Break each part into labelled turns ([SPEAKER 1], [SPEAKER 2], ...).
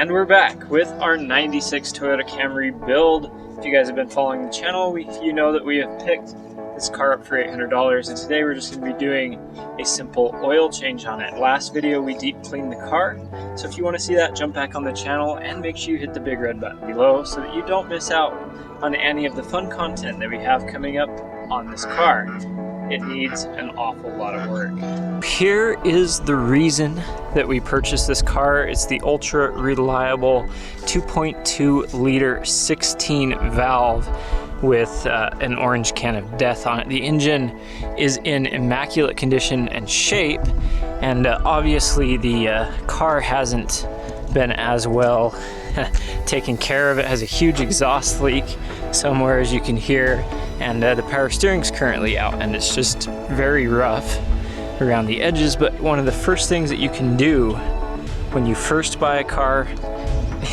[SPEAKER 1] And we're back with our 96 Toyota Camry build. If you guys have been following the channel, you know that we have picked this car up for $800, and today we're just going to be doing a simple oil change on it. Last video we deep cleaned the car, so if you want to see that, jump back on the channel and make sure you hit the big red button below so that you don't miss out on any of the fun content that we have coming up on this car. It needs an awful lot of work. Here is the reason that we purchased this car. It's the ultra reliable 2.2 liter 16 valve with an orange can of death on it. The engine is in immaculate condition and shape, and obviously the car hasn't been as well taken care of. It has a huge exhaust leak somewhere, as you can hear, and the power steering's currently out, and it's just very rough around the edges. But one of the first things that you can do when you first buy a car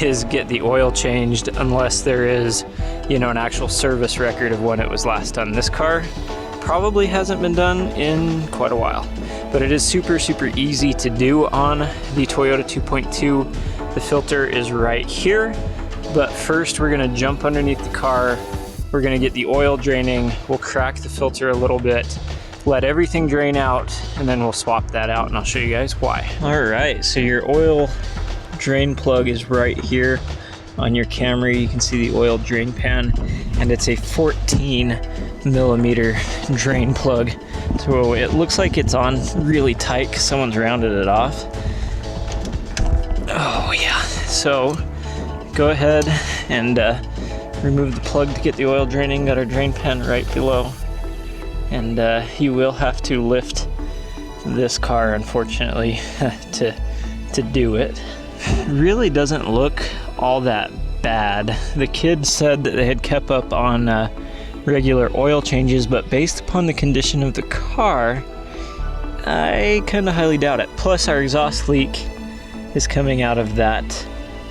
[SPEAKER 1] is get the oil changed, unless there is, you know, an actual service record of when it was last done. This car probably hasn't been done in quite a while, but it is super easy to do on the Toyota 2.2. The filter is right here, but first we're gonna jump underneath the car. We're gonna get the oil draining. We'll crack the filter a little bit, let everything drain out, and then we'll swap that out, and I'll show you guys why. All right, so your oil drain plug is right here on your Camry. You can see the oil drain pan, and it's a 14 millimeter drain plug. So it looks like it's on really tight because someone's rounded it off. Oh yeah, so go ahead and remove the plug to get the oil draining. Got our drain pan right below, and you will have to lift this car, unfortunately, to do it. Really doesn't look all that bad. The kids said that they had kept up on regular oil changes, but based upon the condition of the car, I kind of highly doubt it. Plus our exhaust leak is coming out of that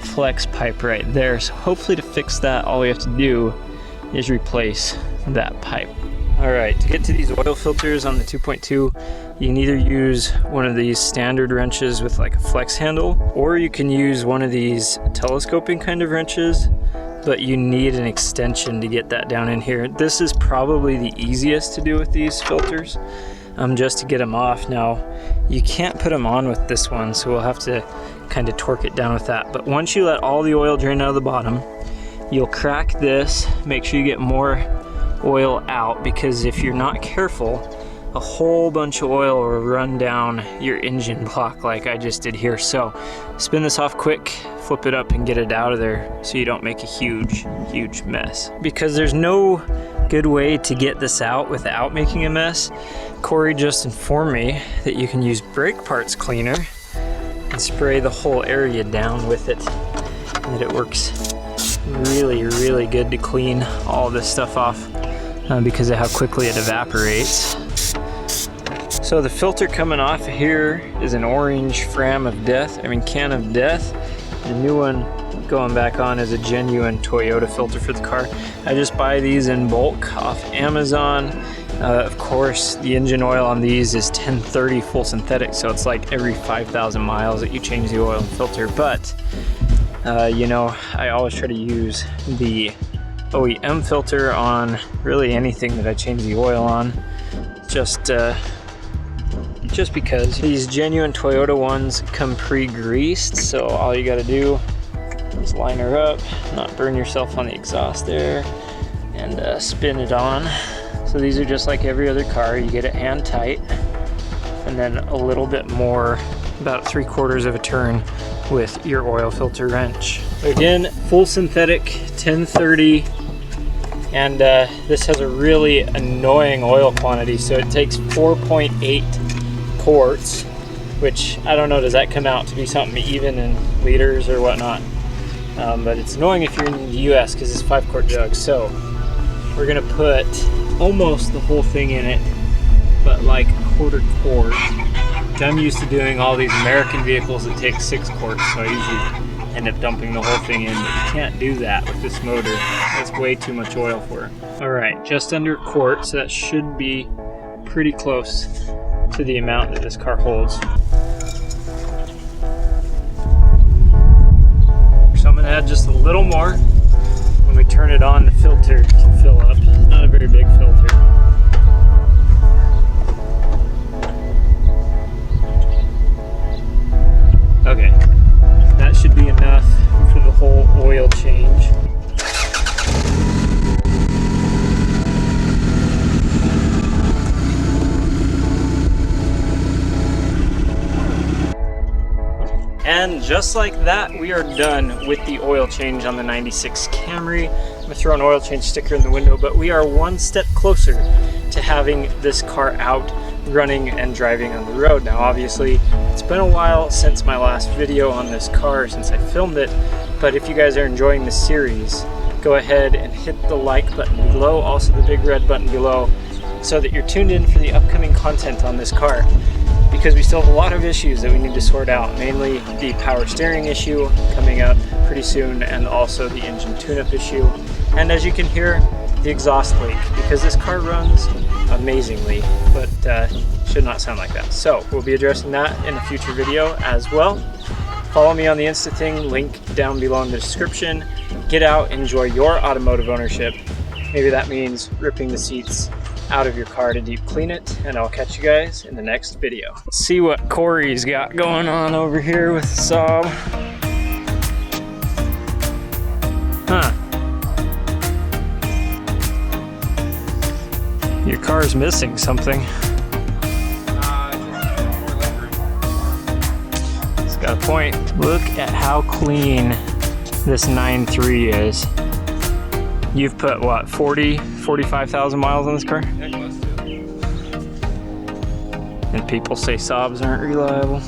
[SPEAKER 1] flex pipe right there, so hopefully to fix that, all we have to do is replace that pipe. All right, to get to these oil filters on the 2.2, you can either use one of these standard wrenches with like a flex handle, or you can use one of these telescoping kind of wrenches, but you need an extension to get that down in here. This is probably the easiest to do with these filters, just to get them off. Now, you can't put them on with this one, so we'll have to kind of torque it down with that. But once you let all the oil drain out of the bottom, you'll crack this, make sure you get more oil out, because if you're not careful, a whole bunch of oil will run down your engine block like I just did here. So spin this off quick, flip it up, and get it out of there so you don't make a huge mess. Because there's no good way to get this out without making a mess, Corey just informed me that you can use brake parts cleaner and spray the whole area down with it, and that it works really good to clean all this stuff off because of how quickly it evaporates. So the filter coming off here is an orange can of death. The new one going back on is a genuine Toyota filter for the car. I just buy these in bulk off Amazon. Of course, the engine oil on these is 1030 full synthetic, so it's like every 5,000 miles that you change the oil and filter. But you know, I always try to use the OEM filter on really anything that I change the oil on, just because these genuine Toyota ones come pre-greased, so all you gotta do is line her up, not burn yourself on the exhaust there, and spin it on. So these are just like every other car. You get it hand tight, and then a little bit more, about 3/4 of a turn with your oil filter wrench. Again, full synthetic 1030, and this has a really annoying oil quantity. So it takes 4.8 quarts, which I don't know, does that come out to be something even in liters or whatnot? But it's annoying if you're in the US because it's 5-quart jugs. So we're gonna put almost the whole thing in it, but like 1/4 quart. I'm used to doing all these American vehicles that take 6 quarts, so I usually end up dumping the whole thing in, but you can't do that with this motor. That's way too much oil for it. All right, just under a quart, so that should be pretty close to the amount that this car holds. gonna add just a little more. When we turn it on, the filter can fill up. Not a very big filter. Okay, that should be enough for the whole oil change. And just like that, we are done with the oil change on the 96 Camry. I'm gonna throw an oil change sticker in the window, but we are one step closer to having this car out, running and driving on the road. Now, obviously, it's been a while since my last video on this car, since I filmed it, but if you guys are enjoying this series, go ahead and hit the like button below, also the big red button below, so that you're tuned in for the upcoming content on this car. Because we still have a lot of issues that we need to sort out, mainly the power steering issue coming up pretty soon, and also the engine tune-up issue. And as you can hear, the exhaust leak, because this car runs amazingly, but should not sound like that. So we'll be addressing that in a future video as well. Follow me on the Insta thing, link down below in the description. Get out, enjoy your automotive ownership. Maybe that means ripping the seats out of your car to deep clean it, and I'll catch you guys in the next video. Let's see what Corey's got going on over here with the Saab. Huh. Your car's missing something. It's got a point. Look at how clean this 9.3 is. You've put what, 45,000 miles on this car? And people say Saabs aren't reliable.